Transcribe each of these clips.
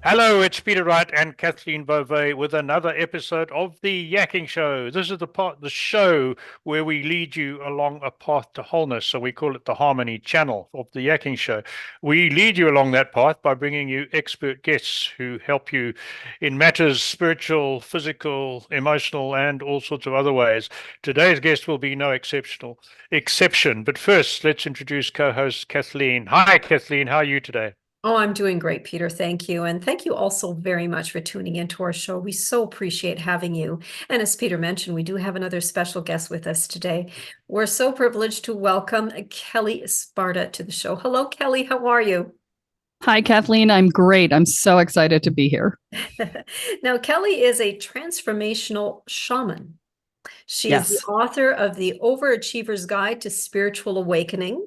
Hello, it's Peter Wright and Kathleen Beauvais with another episode of the Yakking Show. This is the show where we lead you along a path to wholeness. So we call it the Harmony Channel of the Yakking Show. We lead you along that path by bringing you expert guests who help you in matters spiritual, physical, emotional, and all sorts of other ways. Today's guest will be no exception. But first, let's introduce co-host Kathleen. Hi, Kathleen. How are you today? Oh, I'm doing great, Peter. Thank you. And thank you also very much for tuning into our show. We so appreciate having you. And as Peter mentioned, we do have another special guest with us today. We're so privileged to welcome Kelle Sparta to the show. Hello, Kelle. How are you? Hi, Kathleen. I'm great. I'm so excited to be here. Now, Kelle is a transformational shaman. She is the Yes. author of The Overachiever's Guide to Spiritual Awakening.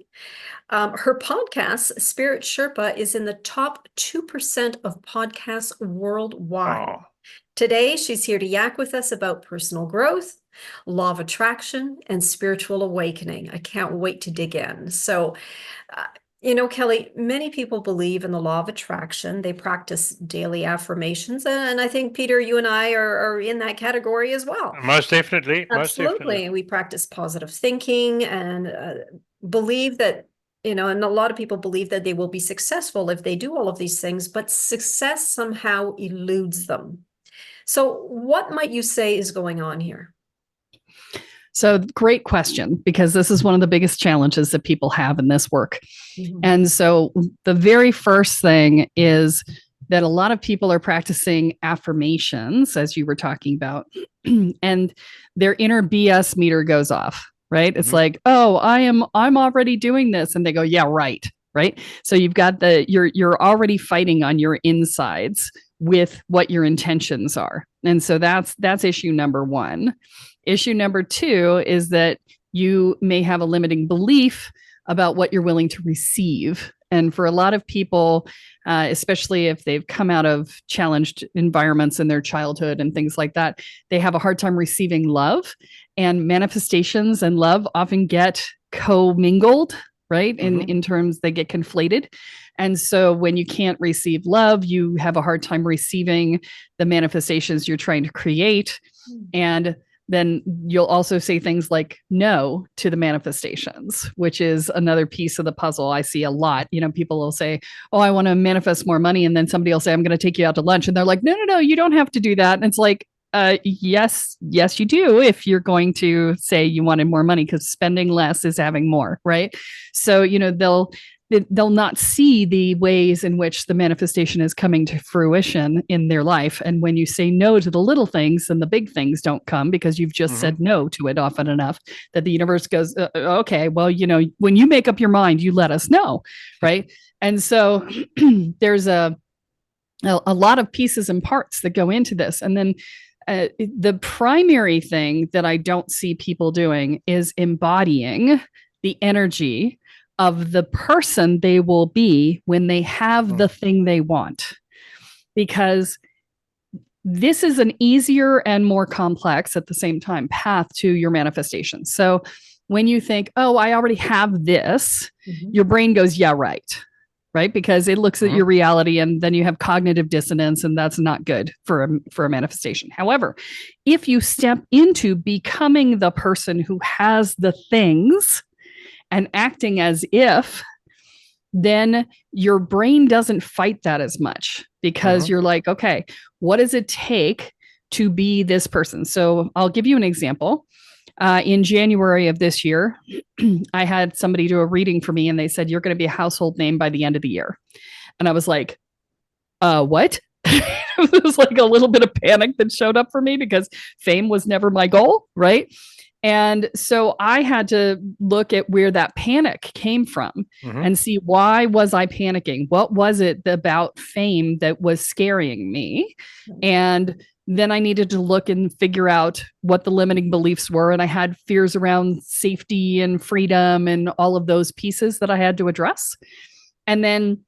Her podcast, Spirit Sherpa, is in the top 2% of podcasts worldwide. Oh, Today, she's here to yak with us about personal growth, law of attraction, and spiritual awakening. I can't wait to dig in. So, Kelle, many people believe in the law of attraction. They practice daily affirmations. And I think, Peter, you and I are in that category as well. most definitely. Most definitely. Absolutely. We practice positive thinking and believe that, and a lot of people believe that they will be successful if they do all of these things, but success somehow eludes them. So what might you say is going on here? So great question, because this is one of the biggest challenges that people have in this work. Mhm. And so the very first thing is that a lot of people are practicing affirmations, as you were talking about, and their inner BS meter goes off, right? It's like, oh, I'm already doing this. And they go, yeah, right. Right. So you've got you're already fighting on your insides with what your intentions are. And so that's issue number one. Issue number two is that you may have a limiting belief about what you're willing to receive. And for a lot of people, especially if they've come out of challenged environments in their childhood and things like that, they have a hard time receiving love. And manifestations and love often get commingled, right? In terms, they get conflated. And so when you can't receive love, you have a hard time receiving the manifestations you're trying to create. And then you'll also say things like no to the manifestations, which is another piece of the puzzle I see a lot. People will say, oh, I want to manifest more money. And then somebody will say, I'm going to take you out to lunch. And they're like, no, you don't have to do that. And it's like, yes, you do, if you're going to say you wanted more money, because spending less is having more, right? So, they'll not see the ways in which the manifestation is coming to fruition in their life. And when you say no to the little things, then the big things don't come, because you've just said no to it often enough that the universe goes, okay, well, when you make up your mind, you let us know, right? And so there's a lot of pieces and parts that go into this. And then the primary thing that I don't see people doing is embodying the energy of the person they will be when they have the thing they want. Because this is an easier and more complex at the same time path to your manifestation. So when you think, oh, I already have this, your brain goes, yeah, right. Right? Because it looks at your reality, and then you have cognitive dissonance, and that's not good for a manifestation. However, if you step into becoming the person who has the things and acting as if, then your brain doesn't fight that as much, because you're like, okay, what does it take to be this person? So I'll give you an example. In January of this year, I had somebody do a reading for me, and they said, you're going to be a household name by the end of the year. And I was like, what? It was like a little bit of panic that showed up for me, because fame was never my goal, right? And so I had to look at where that panic came from and see, why was I panicking? What was it about fame that was scaring me? And then I needed to look and figure out what the limiting beliefs were. And I had fears around safety and freedom and all of those pieces that I had to address. And then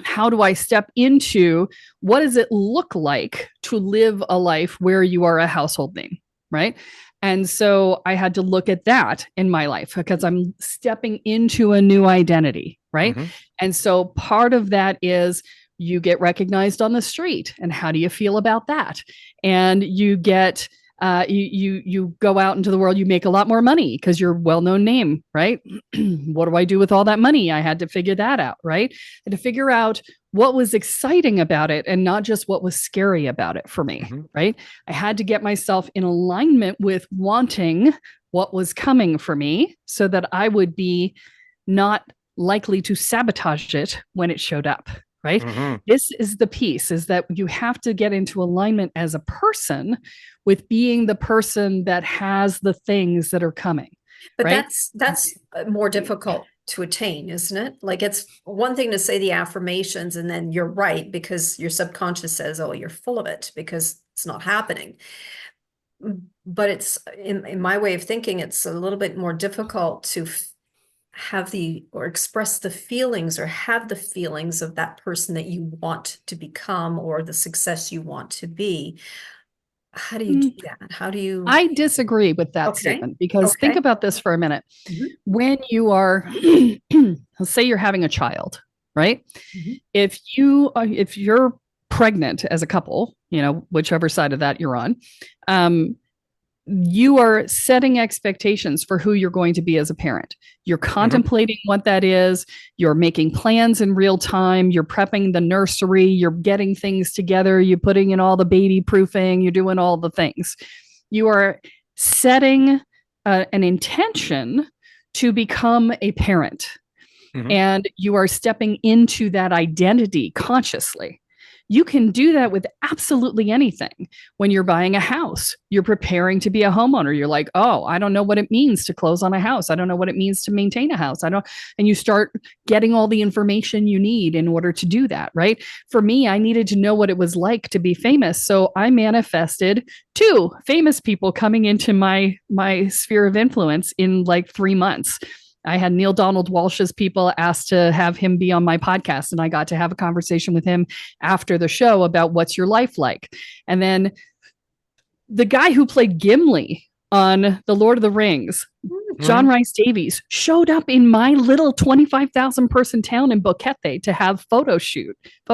how do I step into, what does it look like to live a life where you are a household name, right? And so I had to look at that in my life, because I'm stepping into a new identity, right? And so part of that is, you get recognized on the street. And how do you feel about that? And you get you go out into the world, you make a lot more money because you're a well-known name, right? What do I do with all that money? I had to figure that out, right? And to figure out what was exciting about it and not just what was scary about it for me, right? I had to get myself in alignment with wanting what was coming for me so that I would be not likely to sabotage it when it showed up, right? This is the piece, is that you have to get into alignment as a person with being the person that has the things that are coming. But right? that's more difficult to attain, isn't it? Like, it's one thing to say the affirmations and then you're right because your subconscious says, oh, you're full of it because it's not happening. But it's in my way of thinking, it's a little bit more difficult to have or express the feelings or have the feelings of that person that you want to become or the success you want to be. How do you do that? How do you? I disagree with that statement because think about this for a minute. When you are, let's say you're having a child, right? If you're pregnant as a couple, whichever side of that you're on, you are setting expectations for who you're going to be as a parent. You're contemplating what that is. You're making plans in real time. You're prepping the nursery. You're getting things together. You're putting in all the baby proofing. You're doing all the things. You are setting an intention to become a parent. And you are stepping into that identity consciously. You can do that with absolutely anything. When you're buying a house, you're preparing to be a homeowner. You're like, oh, I don't know what it means to close on a house. I don't know what it means to maintain a house. And you start getting all the information you need in order to do that, right? For me, I needed to know what it was like to be famous. So I manifested 2 famous people coming into my sphere of influence in like 3 months. I had Neil Donald Walsh's people asked to have him be on my podcast, and I got to have a conversation with him after the show about what's your life like. And then the guy who played Gimli on The Lord of the Rings, John Rhys Davies, showed up in my little 25,000 person town in Boquete to have photo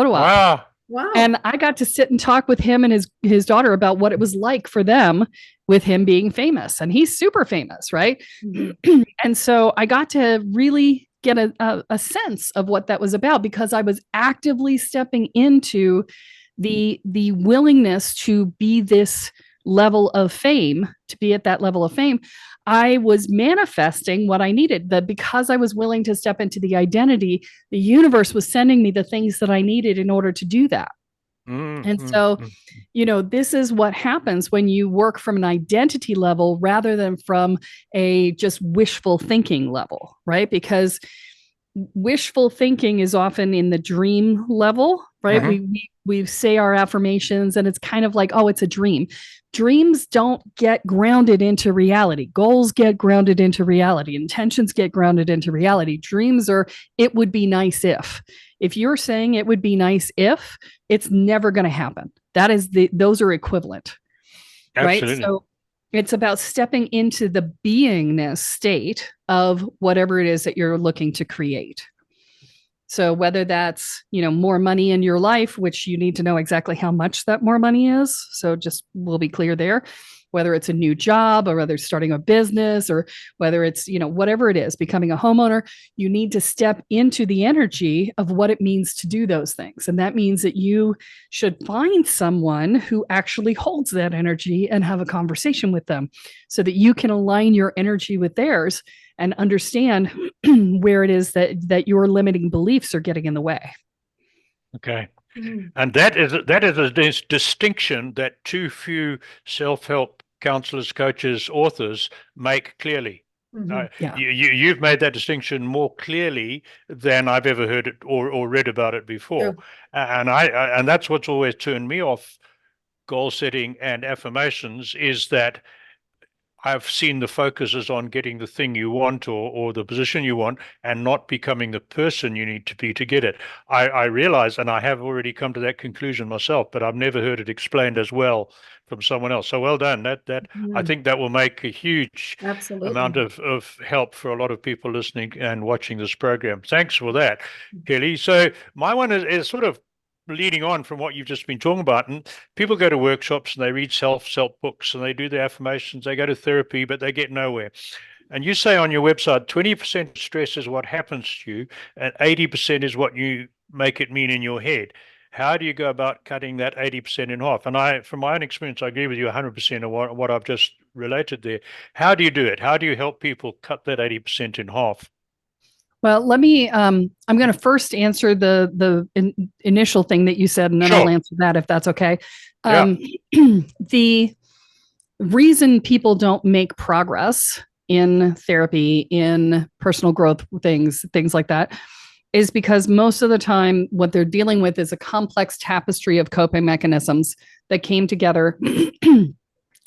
op. Wow. And I got to sit and talk with him and his daughter about what it was like for them with him being famous. And he's super famous, right? And so I got to really get a sense of what that was about because I was actively stepping into the willingness to be this level of fame, to be at that level of fame. I was manifesting what I needed. That because I was willing to step into the identity, the universe was sending me the things that I needed in order to do that. And so, this is what happens when you work from an identity level rather than from a just wishful thinking level, right? Because wishful thinking is often in the dream level, right? We say our affirmations and it's kind of like, oh, it's a dream. Dreams don't get grounded into reality. Goals get grounded into reality. Intentions get grounded into reality. Dreams are, it would be nice if. If you're saying it would be nice if, it's never going to happen. Those are equivalent. Absolutely. Right? So it's about stepping into the beingness state of whatever it is that you're looking to create. So whether that's, more money in your life, which you need to know exactly how much that more money is. So just we'll be clear there, whether it's a new job or whether it's starting a business or whether it's, whatever it is, becoming a homeowner, you need to step into the energy of what it means to do those things. And that means that you should find someone who actually holds that energy and have a conversation with them so that you can align your energy with theirs and understand where it is that your limiting beliefs are getting in the way. Okay. And that is a distinction that too few self-help counselors, coaches, authors make clearly. You've made that distinction more clearly than I've ever heard it or read about it before. And that's what's always turned me off goal setting and affirmations is that I've seen the focus is on getting the thing you want or the position you want and not becoming the person you need to be to get it. I realize, and I have already come to that conclusion myself, but I've never heard it explained as well from someone else. So well done. I think that will make a huge amount of help for a lot of people listening and watching this program. Thanks for that, Kelle. So my one is sort of leading on from what you've just been talking about, and people go to workshops and they read self-help books and they do the affirmations, they go to therapy, but they get nowhere. And you say on your website, 20% stress is what happens to you, and 80% is what you make it mean in your head. How do you go about cutting that 80% in half? And from my own experience, I agree with you 100% of what I've just related there. How do you do it? How do you help people cut that 80% in half? Well, let me, I'm going to first answer the initial thing that you said, and then Sure. I'll answer that if that's okay. Yeah. The reason people don't make progress in therapy, in personal growth things like that, is because most of the time what they're dealing with is a complex tapestry of coping mechanisms that came together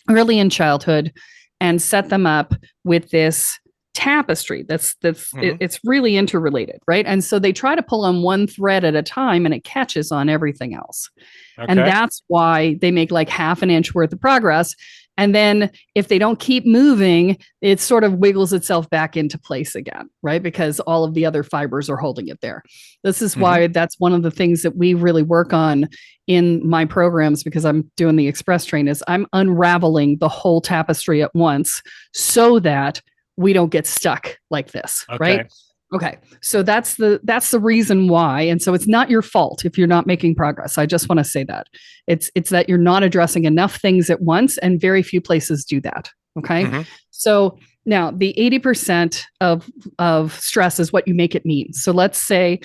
early in childhood and set them up with this tapestry it's really interrelated, right? And so they try to pull on one thread at a time and it catches on everything else. Okay. And that's why they make like half an inch worth of progress. And then if they don't keep moving, it sort of wiggles itself back into place again, right? Because all of the other fibers are holding it there. This is why that's one of the things that we really work on in my programs, because I'm doing the express train, is I'm unraveling the whole tapestry at once so that we don't get stuck like this, right? Okay. So that's the reason why. And so it's not your fault if you're not making progress. I just want to say that. It's that you're not addressing enough things at once, and very few places do that. Okay. So now the 80% of stress is what you make it mean. So let's say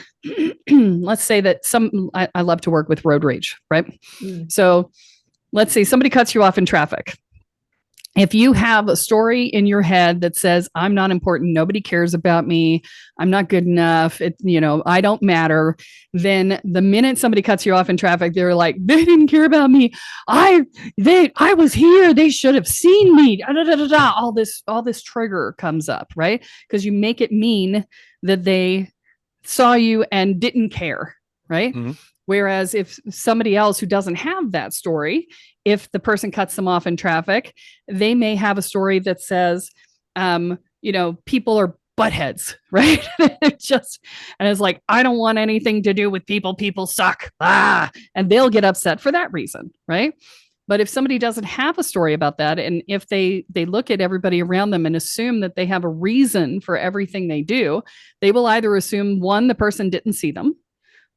that I love to work with road rage, right? So let's say somebody cuts you off in traffic. If you have a story in your head that says, I'm not important, nobody cares about me, I'm not good enough, I don't matter, then the minute somebody cuts you off in traffic, they're like, they didn't care about me. I was here. They should have seen me. Da, da, da, da, da. All this trigger comes up, right? Because you make it mean that they saw you and didn't care, right? Whereas if somebody else who doesn't have that story, if the person cuts them off in traffic, they may have a story that says, people are buttheads, right? And it's like, I don't want anything to do with people. People suck. And they'll get upset for that reason, right? But if somebody doesn't have a story about that, and if they look at everybody around them and assume that they have a reason for everything they do, they will either assume, one, the person didn't see them,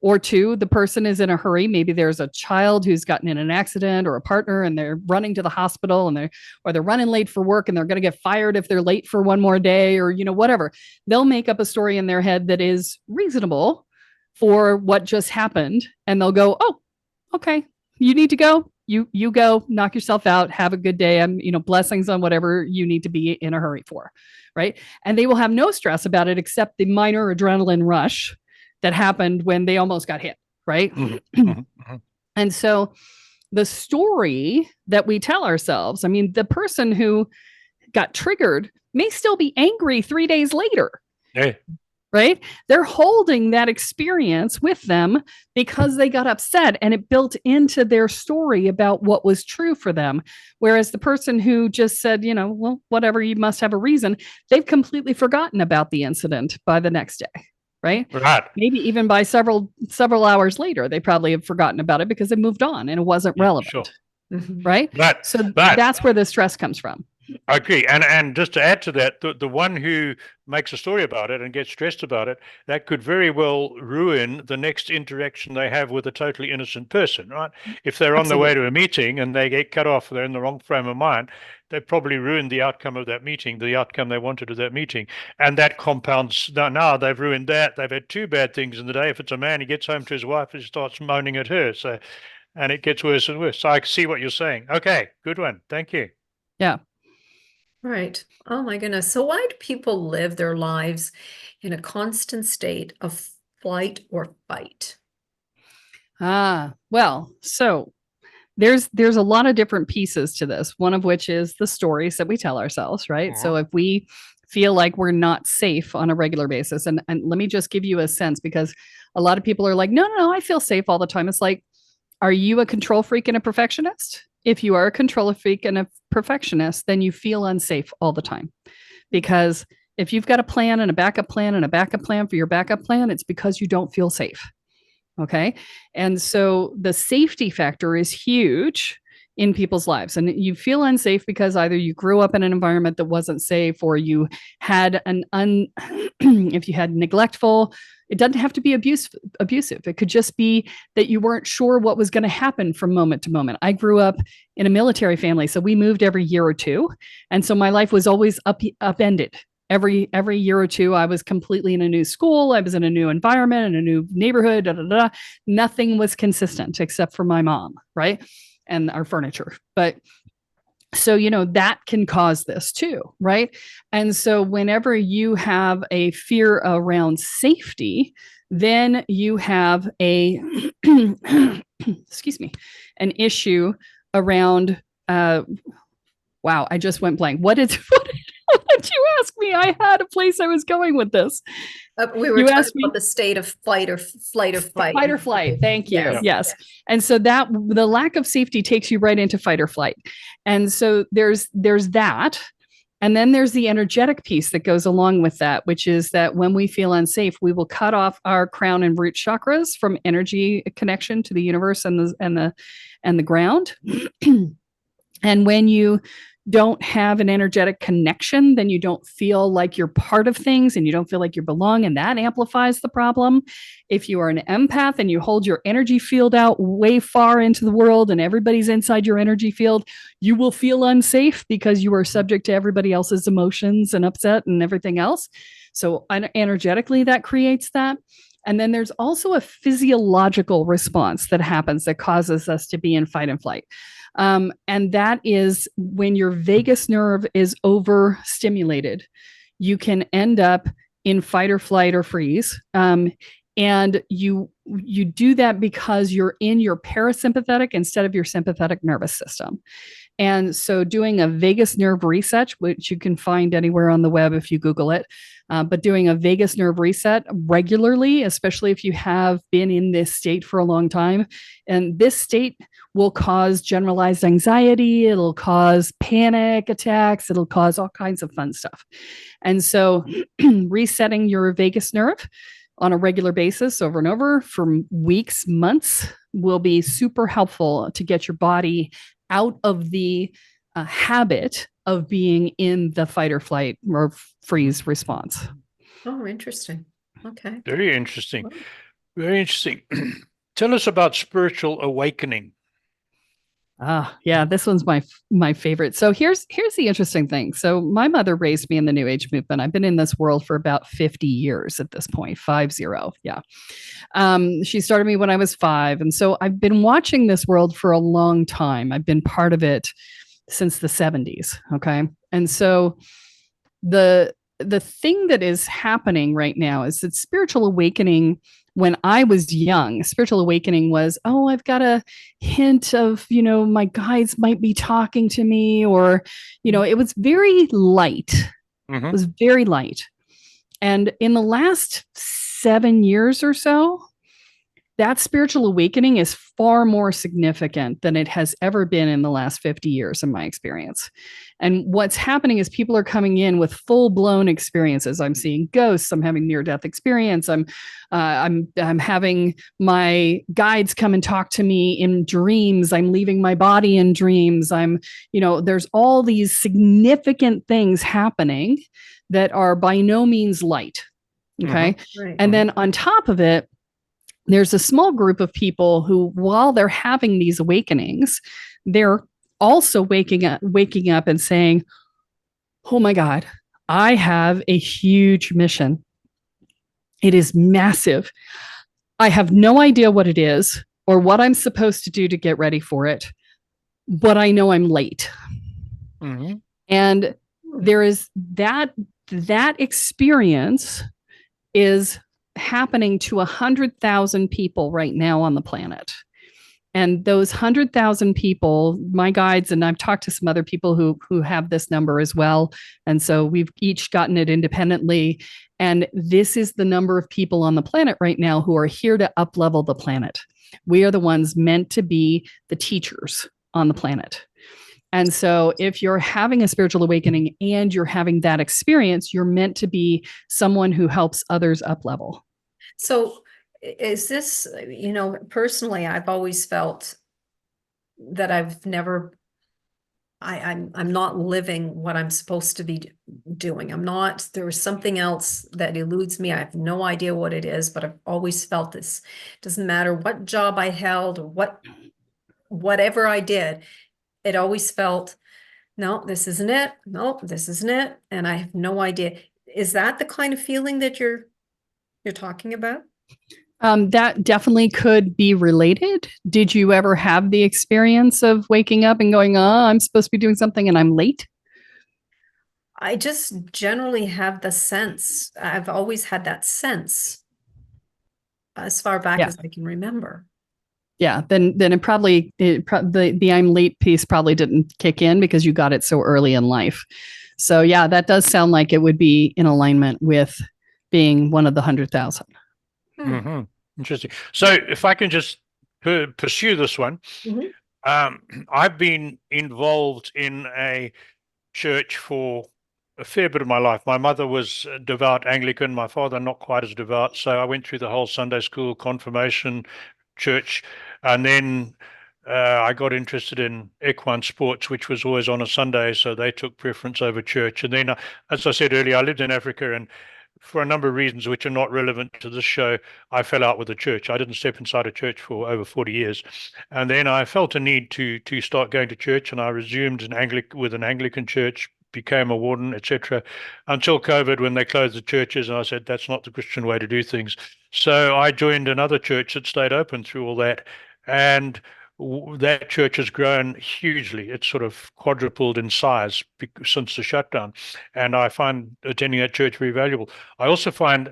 or two, the person is in a hurry. Maybe there's a child who's gotten in an accident, or a partner, and they're running to the hospital, and they're running late for work, and they're going to get fired if they're late for one more day, or whatever. They'll make up a story in their head that is reasonable for what just happened, and they'll go, "Oh, okay, you need to go. You go, knock yourself out, have a good day, and blessings on whatever you need to be in a hurry for," right? And they will have no stress about it except the minor adrenaline rush that happened when they almost got hit, right? And so the story that we tell ourselves, the person who got triggered may still be angry 3 days later. Yeah. Right? They're holding that experience with them because they got upset, and it built into their story about what was true for them. Whereas the person who just said, well, whatever, you must have a reason, they've completely forgotten about the incident by the next day. Right? Maybe even by several hours later, they probably have forgotten about it because they moved on and it wasn't relevant. Sure. Right? So that's where the stress comes from. I agree. And just to add to that, the one who makes a story about it and gets stressed about it, that could very well ruin the next interaction they have with a totally innocent person, right? If they're on their way to a meeting and they get cut off, they're in the wrong frame of mind, they probably ruined the outcome of that meeting, the outcome they wanted of that meeting. And that compounds. Now they've ruined that. They've had two bad things in the day. If it's a man, he gets home to his wife and starts moaning at her. And it gets worse and worse. So I see what you're saying. Okay, good one. Thank you. Yeah. Right. Oh my goodness. So why do people live their lives in a constant state of flight or fight? Well, so there's a lot of different pieces to this, one of which is the stories that we tell ourselves, right? So if we feel like we're not safe on a regular basis, and let me just give you a sense, because a lot of people are like, no, I feel safe all the time. It's like, are you a control freak and a perfectionist? If you are a control freak and a perfectionist, then you feel unsafe all the time. Because if you've got a plan and a backup plan and a backup plan for your backup plan, it's because you don't feel safe. Okay. And so the safety factor is huge in people's lives. And you feel unsafe because either you grew up in an environment that wasn't safe, or you had if you had neglectful, it doesn't have to be abusive. It could just be that you weren't sure what was going to happen from moment to moment. I grew up in a military family, so we moved every year or two. And so my life was always upended. Every year or two, I was completely in a new school. I was in a new environment, in a new neighborhood. Da, da, da. Nothing was consistent except for my mom, right? And our furniture. But so, that can cause this too, right? And so whenever you have a fear around safety, then you have a, excuse me, an issue around, wow, I just went blank. What did you ask me? I had a place I was going with this. We were talking about the state of flight or fight. Fight or flight. Thank you. Yes. Yes. And so that the lack of safety takes you right into fight or flight. And so there's that. And then there's the energetic piece that goes along with that, which is that when we feel unsafe, we will cut off our crown and root chakras from energy connection to the universe and the ground. And when you don't have an energetic connection, then you don't feel like you're part of things and you don't feel like you belong, and that amplifies the problem. If you are an empath and you hold your energy field out way far into the world and everybody's inside your energy field, you will feel unsafe because you are subject to everybody else's emotions and upset and everything else. So energetically, that creates that. And then there's also a physiological response that happens that causes us to be in fight and flight. And that is when your vagus nerve is overstimulated, you can end up in fight or flight or freeze. And you do that because you're in your parasympathetic instead of your sympathetic nervous system. And so doing a vagus nerve reset, which you can find anywhere on the web if you Google it, but doing a vagus nerve reset regularly, especially if you have been in this state for a long time, and this state will cause generalized anxiety, it'll cause panic attacks, it'll cause all kinds of fun stuff. And so resetting your vagus nerve on a regular basis over and over for weeks, months will be super helpful to get your body out of the habit of being in the fight or flight or freeze response. Oh, interesting. Okay. Very interesting. Very interesting. Tell us about spiritual awakening. Yeah, this one's my favorite. So here's the interesting thing. So my mother raised me in the New Age movement. I've been in this world for about 50 years at this point, 50. Yeah. She started me when I was 5. And so I've been watching this world for a long time. I've been part of it since the 70s. Okay. And so the thing that is happening right now is that spiritual awakening, when I was young, spiritual awakening was, oh, I've got a hint of, my guides might be talking to me, or, it was very light. Mm-hmm. It was very light. And in the last 7 years or so, that spiritual awakening is far more significant than it has ever been in the last 50 years, in my experience. And what's happening is people are coming in with full-blown experiences. I'm seeing ghosts. I'm having near-death experience. I'm having my guides come and talk to me in dreams. I'm leaving my body in dreams. There's all these significant things happening that are by no means light. Okay. Mm-hmm. Right. And then on top of it, there's a small group of people who, while they're having these awakenings, they're also waking up and saying, oh my God, I have a huge mission. It is massive. I have no idea what it is or what I'm supposed to do to get ready for it, but I know I'm late. Mm-hmm. And there is that experience is happening to 100,000 people right now on the planet. And those 100,000 people, my guides, and I've talked to some other people who have this number as well. And so we've each gotten it independently. And this is the number of people on the planet right now who are here to up-level the planet. We are the ones meant to be the teachers on the planet. And so if you're having a spiritual awakening and you're having that experience, you're meant to be someone who helps others up level. So is this, personally, I've always felt that I'm not living what I'm supposed to be doing. There was something else that eludes me. I have no idea what it is, but I've always felt this. Doesn't matter what job I held or whatever I did, it always felt, no, this isn't it. No, this isn't it. And I have no idea. Is that the kind of feeling that you're talking about? That definitely could be related. Did you ever have the experience of waking up and going, oh, I'm supposed to be doing something and I'm late? I just generally have the sense. I've always had that sense as far back as I can remember. Yeah, then it probably the I'm late piece probably didn't kick in because you got it so early in life. So yeah, that does sound like it would be in alignment with being one of the 100,000. Mm-hmm. Interesting. So if I can just pursue this one, I've been involved in a church for a fair bit of my life. My mother was a devout Anglican, my father not quite as devout, so I went through the whole Sunday school, confirmation, church, and then I got interested in equine sports, which was always on a Sunday, so they took preference over church. And then, as I said earlier, I lived in Africa, and for a number of reasons which are not relevant to this show, I fell out with the church. I didn't step inside a church for over 40 years. And then I felt a need to start going to church, and I resumed with an Anglican church, became a warden, etc., until COVID, when they closed the churches, and I said, that's not the Christian way to do things. So I joined another church that stayed open through all that, and that church has grown hugely. It's sort of quadrupled in size since the shutdown, and I find attending that church very valuable. I also find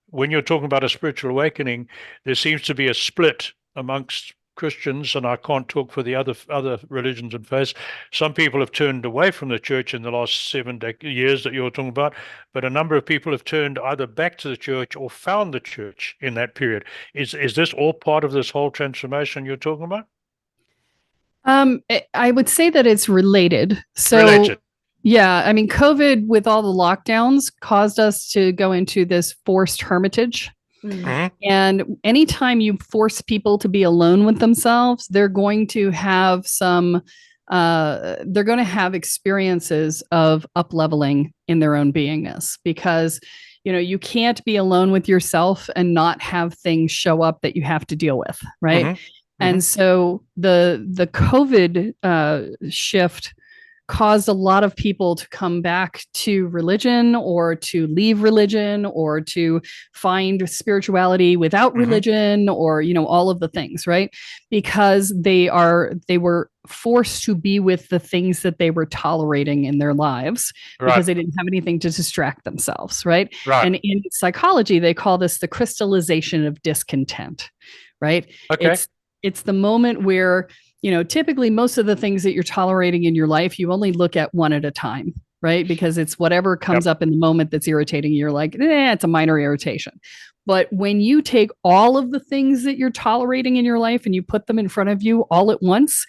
when you're talking about a spiritual awakening, there seems to be a split amongst Christians, and I can't talk for the other religions and faiths. Some people have turned away from the church in the last 7 years that you're talking about, but a number of people have turned either back to the church or found the church in that period. Is this all part of this whole transformation you're talking about? I would say that it's related. So, yeah, I mean, COVID with all the lockdowns caused us to go into this forced hermitage. Mm-hmm. And anytime you force people to be alone with themselves, they're going to have they're going to have experiences of up-leveling in their own beingness, because, you can't be alone with yourself and not have things show up that you have to deal with. Right. Mm-hmm. And so the COVID shift caused a lot of people to come back to religion, or to leave religion, or to find spirituality without religion, or, all of the things, right? Because they were forced to be with the things that they were tolerating in their lives, because they didn't have anything to distract themselves, right? And in psychology, they call this the crystallization of discontent, right? Okay. It's the moment where, typically most of the things that you're tolerating in your life, you only look at one at a time, right? Because it's whatever comes up in the moment that's irritating. You're like, it's a minor irritation. But when you take all of the things that you're tolerating in your life and you put them in front of you all at once,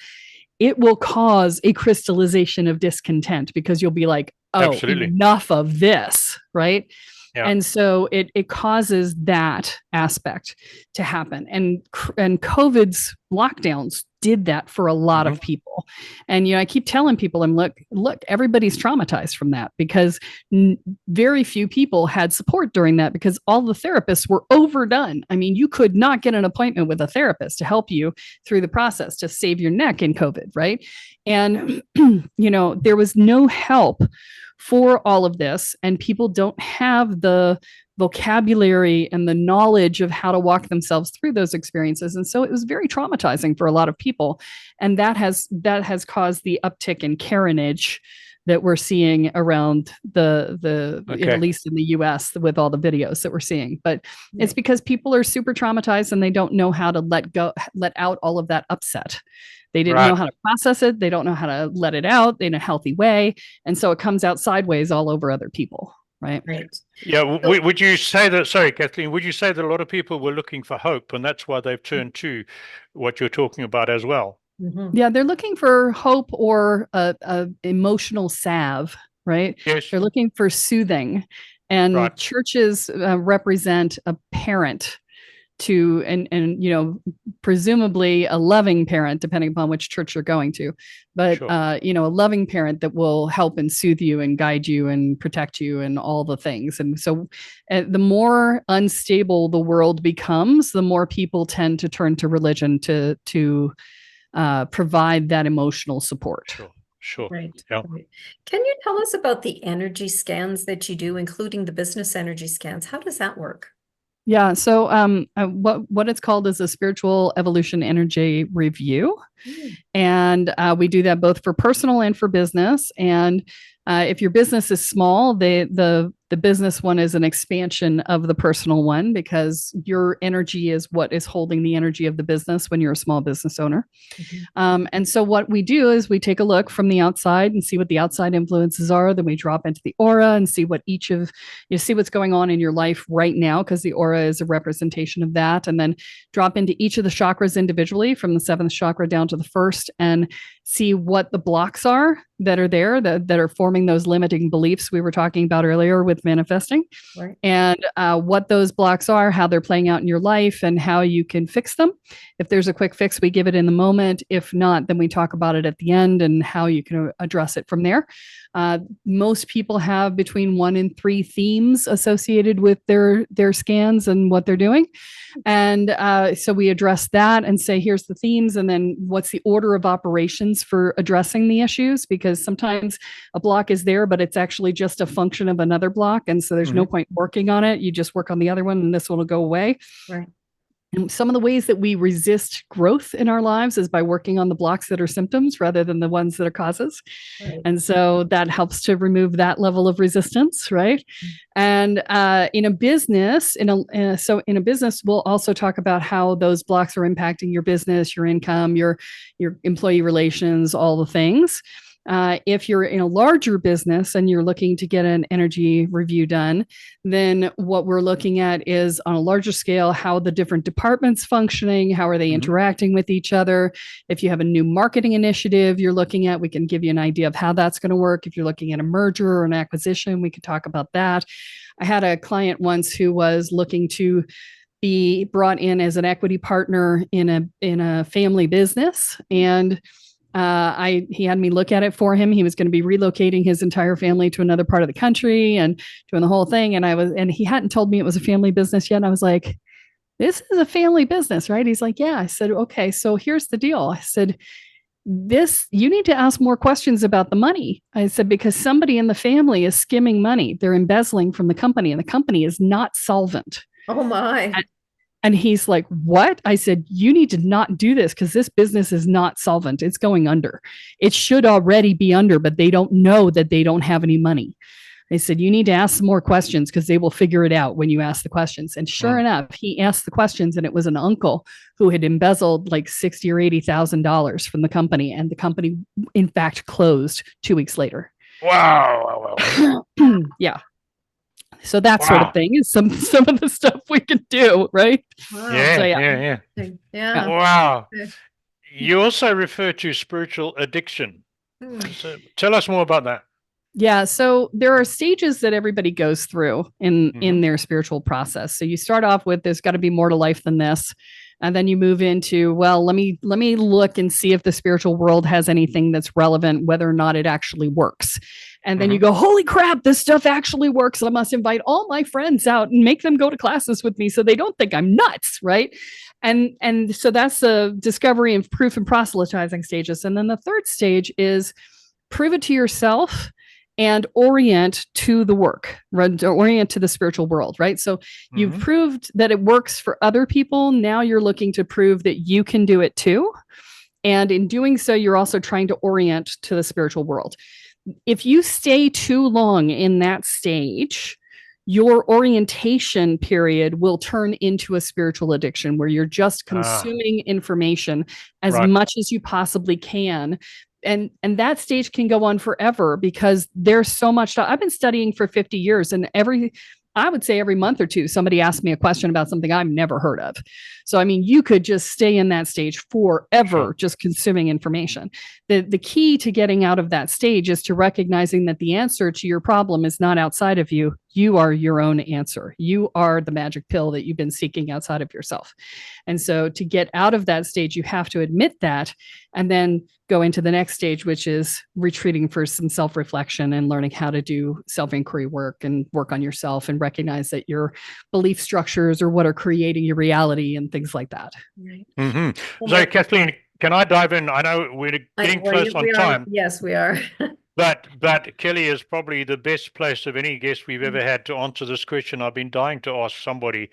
it will cause a crystallization of discontent, because you'll be like, oh, absolutely, enough of this, right? Yeah. And so it causes that aspect to happen. And COVID's lockdowns did that for a lot of people. And, I keep telling people, look, everybody's traumatized from that, because very few people had support during that, because all the therapists were overdone. I mean, you could not get an appointment with a therapist to help you through the process to save your neck in COVID, right? And, there was no help for all of this, and people don't have the vocabulary and the knowledge of how to walk themselves through those experiences. And so it was very traumatizing for a lot of people. And that has caused the uptick in Karenage that we're seeing around at least in the US, with all the videos that we're seeing. But it's because people are super traumatized and they don't know how to let out all of that upset. They didn't know how to process it. They don't know how to let it out in a healthy way. And so it comes out sideways all over other people. Right. Yeah. Would you say that, sorry, Kathleen, would you say that a lot of people were looking for hope, and that's why they've turned to what you're talking about as well? Mm-hmm. Yeah, they're looking for hope, or a emotional salve, right? Yes. They're looking for soothing. And churches represent a parent and presumably a loving parent, depending upon which church you're going to, but Sure. a loving parent that will help and soothe you and guide you and protect you and all the things. And so the more unstable the world becomes, the more people tend to turn to religion to provide that emotional support. Sure. Right. Yeah. Right. Can you tell us about the energy scans that you do, including the business energy scans? How does that work? Yeah. So what it's called is a spiritual evolution energy review. And we do that both for personal and for business. And if your business is small, the business one is an expansion of the personal one, because your energy is what is holding the energy of the business when you're a small business owner. And so what we do is we take a look from the outside and see what the outside influences are. Then we drop into the aura and see what see what's going on in your life right now, because the aura is a representation of that. And then drop into each of the chakras individually, from the seventh chakra down to the first, and see what the blocks are that are there that are forming those limiting beliefs we were talking about earlier with manifesting. Right. And what those blocks are, how they're playing out in your life, and how you can fix them. If there's a quick fix, we give it in the moment. If not, then we talk about it at the end and how you can address it from there. Most people have between 1 and 3 themes associated with their scans and what they're doing. And so we address that and say, here's the themes, and then what's the order of operations for addressing the issues, because sometimes a block is there, but it's actually just a function of another block. And so there's no point working on it. You just work on the other one and this one will go away. Right. And some of the ways that we resist growth in our lives is by working on the blocks that are symptoms rather than the ones that are causes. Right. And so that helps to remove that level of resistance, right? And in a business, we'll also talk about how those blocks are impacting your business, your income, your employee relations, all the things. If you're in a larger business and you're looking to get an energy review done, then what we're looking at is, on a larger scale, how the different departments functioning, how are they interacting with each other. If you have a new marketing initiative you're looking at, we can give you an idea of how that's going to work. If you're looking at a merger or an acquisition, we could talk about that. I had a client once who was looking to be brought in as an equity partner in a family business, and he had me look at it for him. He was going to be relocating his entire family to another part of the country and doing the whole thing. And he hadn't told me it was a family business yet. And I was like, this is a family business, right? He's like, yeah. I said, okay, so here's the deal. I said, you need to ask more questions about the money. I said, because somebody in the family is skimming money. They're embezzling from the company, and the company is not solvent. Oh my. And he's like, what? I said, you need to not do this, because this business is not solvent. It's going under. It should already be under, but they don't know that they don't have any money. They said, you need to ask some more questions, because they will figure it out when you ask the questions. And sure enough, he asked the questions, and it was an uncle who had embezzled like $60,000 or $80,000 from the company. And the company, in fact, closed 2 weeks later. Wow. Yeah. So that sort of thing is some of the stuff we can do, right? Wow. Yeah. Wow. You also refer to spiritual addiction. So tell us more about that. Yeah. So there are stages that everybody goes through in their spiritual process. So you start off with, there's got to be more to life than this. And then you move into, well, let me look and see if the spiritual world has anything that's relevant, whether or not it actually works. And then you go, holy crap, this stuff actually works. I must invite all my friends out and make them go to classes with me so they don't think I'm nuts, right? And so that's the discovery and proof and proselytizing stages. And then the third stage is prove it to yourself and orient to the work, right? Orient to the spiritual world, right? So you've proved that it works for other people. Now you're looking to prove that you can do it too. And in doing so, you're also trying to orient to the spiritual world. If you stay too long in that stage, your orientation period will turn into a spiritual addiction, where you're just consuming information as much as you possibly can. And that stage can go on forever, because there's so much. I've been studying for 50 years, and I would say every month or two, somebody asks me a question about something I've never heard of. So, I mean, you could just stay in that stage forever, Sure. just consuming information. The key to getting out of that stage is to recognizing that the answer to your problem is not outside of you. You are your own answer. You are the magic pill that you've been seeking outside of yourself. And so to get out of that stage, you have to admit that and then go into the next stage, which is retreating for some self-reflection and learning how to do self-inquiry work and work on yourself and recognize that your belief structures are what are creating your reality and things like that. Right. Mm-hmm. So, Kathleen, can I dive in? I know we're getting close on time. Yes, we are. But Kelle is probably the best place of any guest we've ever had to answer this question. I've been dying to ask somebody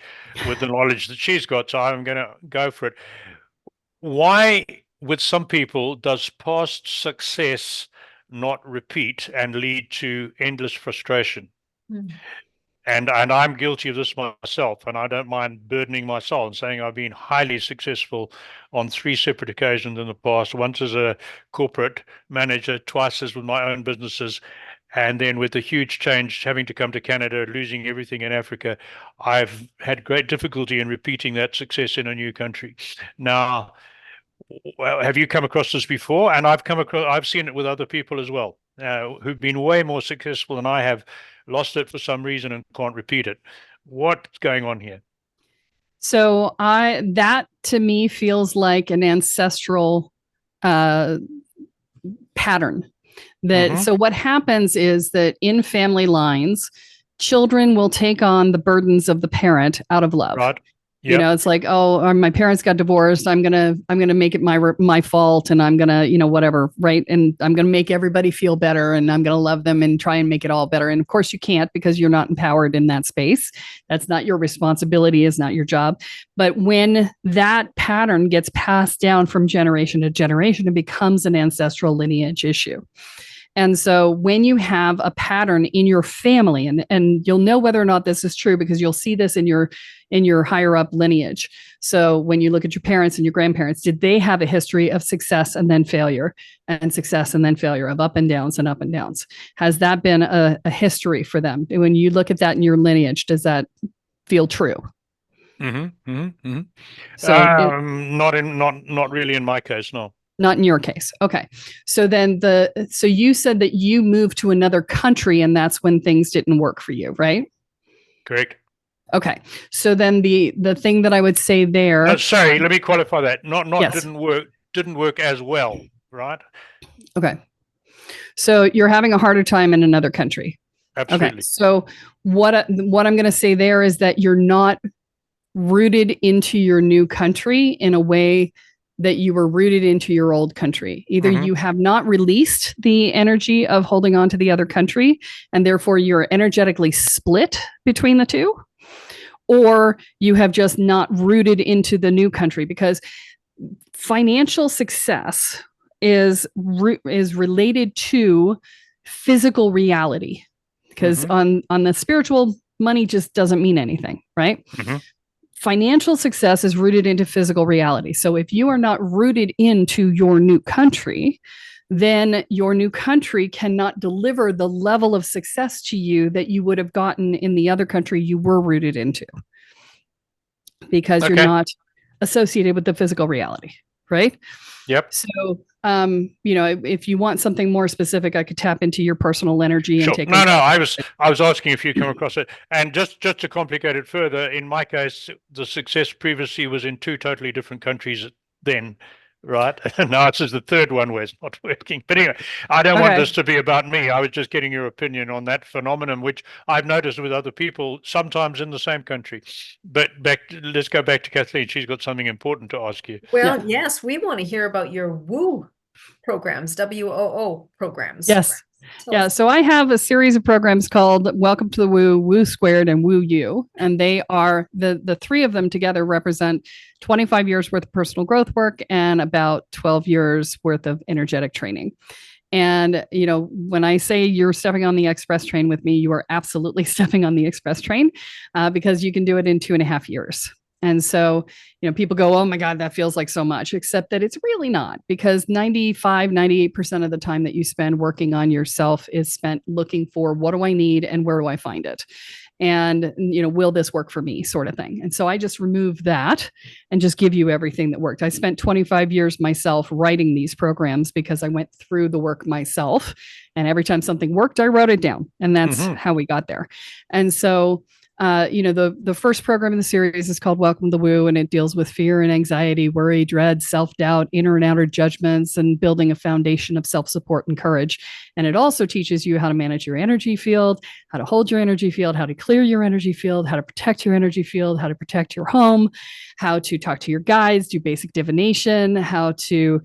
with the knowledge that she's got, so I'm going to go for it. Why, with some people, does past success not repeat and lead to endless frustration? And I'm guilty of this myself, and I don't mind burdening my soul and saying I've been highly successful on 3 separate occasions in the past, once as a corporate manager, twice as with my own businesses, and then with a huge change, having to come to Canada, losing everything in Africa, I've had great difficulty in repeating that success in a new country. Now, well, have you come across this before? And I've seen it with other people as well, who've been way more successful than I have, lost it for some reason and can't repeat it. What's going on here? So that to me feels like an ancestral pattern. That so what happens is that in family lines, children will take on the burdens of the parent out of love. Right. You know, it's like, oh, my parents got divorced. I'm gonna make it my fault, and I'm gonna, whatever, right? And I'm gonna make everybody feel better, and I'm gonna love them and try and make it all better. And of course, you can't, because you're not empowered in that space. That's not your responsibility. It's not your job. But when that pattern gets passed down from generation to generation, it becomes an ancestral lineage issue. And so when you have a pattern in your family, and you'll know whether or not this is true because you'll see this in your higher up lineage. So when you look at your parents and your grandparents, did they have a history of success and then failure, and success and then failure, of up and downs and up and downs? Has that been a history for them? When you look at that in your lineage, does that feel true? So not really in my case, no. Not in your case. Okay. So then so you said that you moved to another country and that's when things didn't work for you, right? Correct. Okay. So then the thing that I would say there. Sorry, let me qualify that. Not yes. didn't work as well, right? Okay. So you're having a harder time in another country. Absolutely. Okay. So what I'm going to say there is that you're not rooted into your new country in a way that you were rooted into your old country. Either you have not released the energy of holding on to the other country, and therefore you're energetically split between the two, or you have just not rooted into the new country, because financial success is related to physical reality. Because on the spiritual, money just doesn't mean anything, right? Financial success is rooted into physical reality. So if you are not rooted into your new country, then your new country cannot deliver the level of success to you that you would have gotten in the other country you were rooted into, because you're not associated with the physical reality, right? Yep. So, if you want something more specific, I could tap into your personal energy and take. No. I was asking if you come across it, and just to complicate it further. In my case, the success previously was in 2 totally different countries then, right? Now it's the third one where it's not working. But anyway, I don't want this to be about me. I was just getting your opinion on that phenomenon, which I've noticed with other people, sometimes in the same country. But let's go back to Kathleen. She's got something important to ask you. Well, yes, we want to hear about your WOO programs, WOO programs. Yes. So I have a series of programs called Welcome to the Woo, Woo Squared, and Woo You. And they are, the 3 of them together represent 25 years worth of personal growth work and about 12 years worth of energetic training. And, when I say you're stepping on the express train with me, you are absolutely stepping on the express train, because you can do it in 2.5 years. And so, people go, oh my God, that feels like so much, except that it's really not, because 98% of the time that you spend working on yourself is spent looking for what do I need and where do I find it? and will this work for me, sort of thing. And so I just remove that and just give you everything that worked. I spent 25 years myself writing these programs because I went through the work myself, and every time something worked, I wrote it down, and that's how we got there. And so the first program in the series is called Welcome to Woo, and it deals with fear and anxiety, worry, dread, self-doubt, inner and outer judgments, and building a foundation of self-support and courage. And it also teaches you how to manage your energy field, how to hold your energy field, how to clear your energy field, how to protect your energy field, how to protect your home, how to talk to your guides, do basic divination, how to,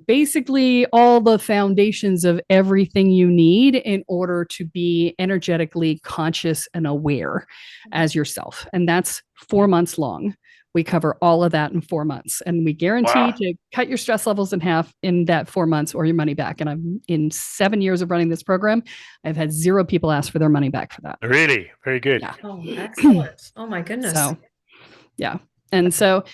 basically all the foundations of everything you need in order to be energetically conscious and aware as yourself. And that's 4 months long. We cover all of that in 4 months, and we guarantee to cut your stress levels in half in that 4 months or your money back. And I'm in 7 years of running this program, I've had 0 people ask for their money back for that. Really? Very good. Yeah. Oh, excellent. Oh my goodness. So, yeah. And so,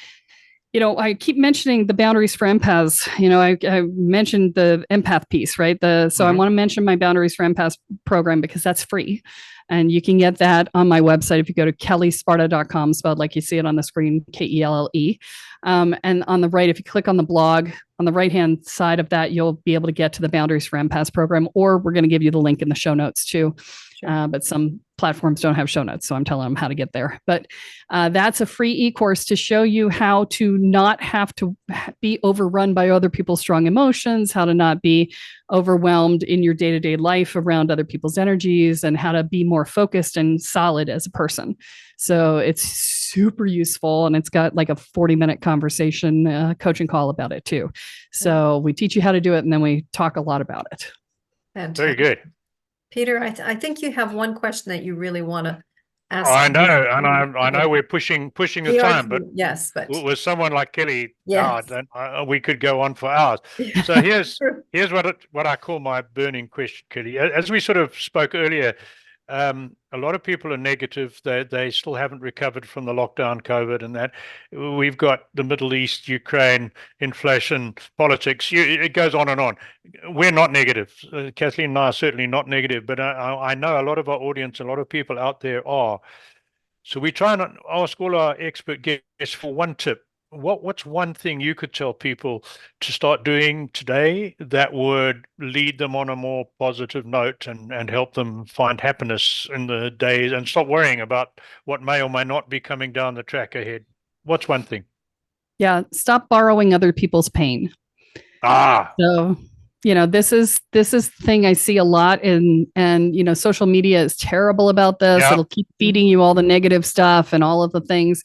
I keep mentioning the boundaries for empaths. I mentioned the empath piece, right? So I want to mention my boundaries for empaths program because that's free. And you can get that on my website if you go to kellesparta.com, spelled like you see it on the screen, Kelle. And on the right, if you click on the blog, on the right-hand side of that, you'll be able to get to the Boundaries for Empaths program, or we're going to give you the link in the show notes too. Sure. But some platforms don't have show notes, so I'm telling them how to get there. But that's a free e-course to show you how to not have to be overrun by other people's strong emotions, how to not be overwhelmed in your day-to-day life around other people's energies, and how to be more focused and solid as a person. So it's super useful, and it's got like a 40-minute conversation coaching call about it too. So we teach you how to do it, and then we talk a lot about it. Fantastic. Very good. Peter, I think you have one question that you really want to ask. I know, and I know we're pushing the time, but yes, but with someone like Kelle, yes. we could go on for hours. So here's what I call my burning question, Kelle. As we sort of spoke earlier, a lot of people are negative. They still haven't recovered from the lockdown, COVID, and that. We've got the Middle East, Ukraine, inflation, politics. It goes on and on. We're not negative. Kathleen and I are certainly not negative, but I know a lot of our audience, a lot of people out there are. So we try and ask all our expert guests for one tip. What's one thing you could tell people to start doing today that would lead them on a more positive note and help them find happiness in the days and stop worrying about what may or may not be coming down the track ahead? What's one thing? Yeah, stop borrowing other people's pain. So, this is the thing I see a lot and social media is terrible about this. Yep. It'll keep feeding you all the negative stuff and all of the things.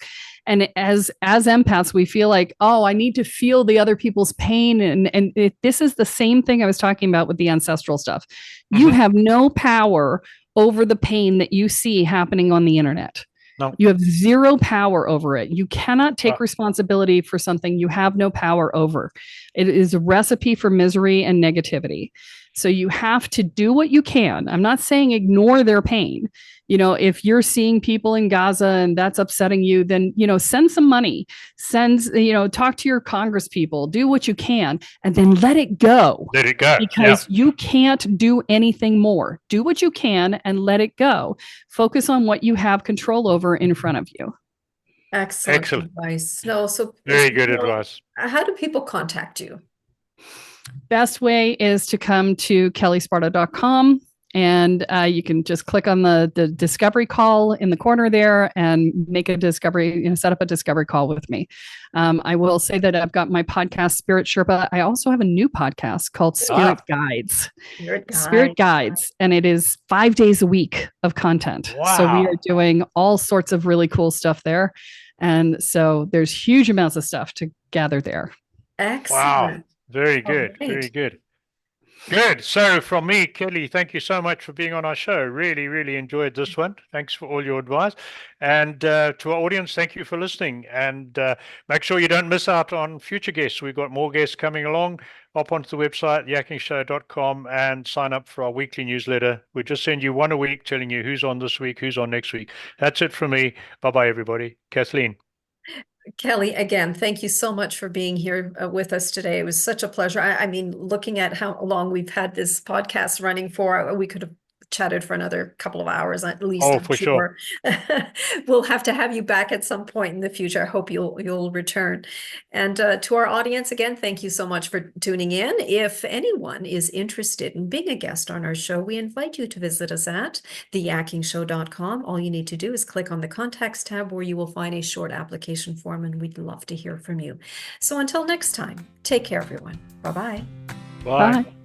And as empaths, we feel like, I need to feel the other people's pain. And this is the same thing I was talking about with the ancestral stuff. You have no power over the pain that you see happening on the internet. No. You have 0 power over it. You cannot take responsibility for something you have no power over. It is a recipe for misery and negativity. So you have to do what you can. I'm not saying ignore their pain. If you're seeing people in Gaza and that's upsetting you, then, send some money, talk to your Congress people, do what you can, and then let it go. Let it go. Because you can't do anything more. Do what you can and let it go. Focus on what you have control over in front of you. Excellent advice. Very good advice. How do people contact you? Best way is to come to kellesparta.com. And you can just click on the discovery call in the corner there and make a discovery, set up a discovery call with me. I will say that I've got my podcast, Spirit Sherpa. I also have a new podcast called Spirit Guides. Spirit Guides. And it is 5 days a week of content. Wow. So we are doing all sorts of really cool stuff there. And so there's huge amounts of stuff to gather there. Excellent. Wow. Very good. Very good. Good. So from me, Kelle, thank you so much for being on our show. Really, really enjoyed this one. Thanks for all your advice. And to our audience, thank you for listening. And make sure you don't miss out on future guests. We've got more guests coming along. Hop onto the website, yakkingshow.com, and sign up for our weekly newsletter. We just send you one a week telling you who's on this week, who's on next week. That's it from me. Bye-bye, everybody. Kathleen. Kelle, again, thank you so much for being here with us today. It was such a pleasure. I mean, looking at how long we've had this podcast running for, we could have chatted for another couple of hours at least, Oh, I'm for sure. sure. We'll have to have you back at some point in the future. I hope you'll return. And to our audience, again, thank you so much for tuning in. If anyone is interested in being a guest on our show, we invite you to visit us at theyakkingshow.com. All you need to do is click on the contacts tab where you will find a short application form, and we'd love to hear from you. So until next time, take care, everyone. Bye-bye. Bye. Bye.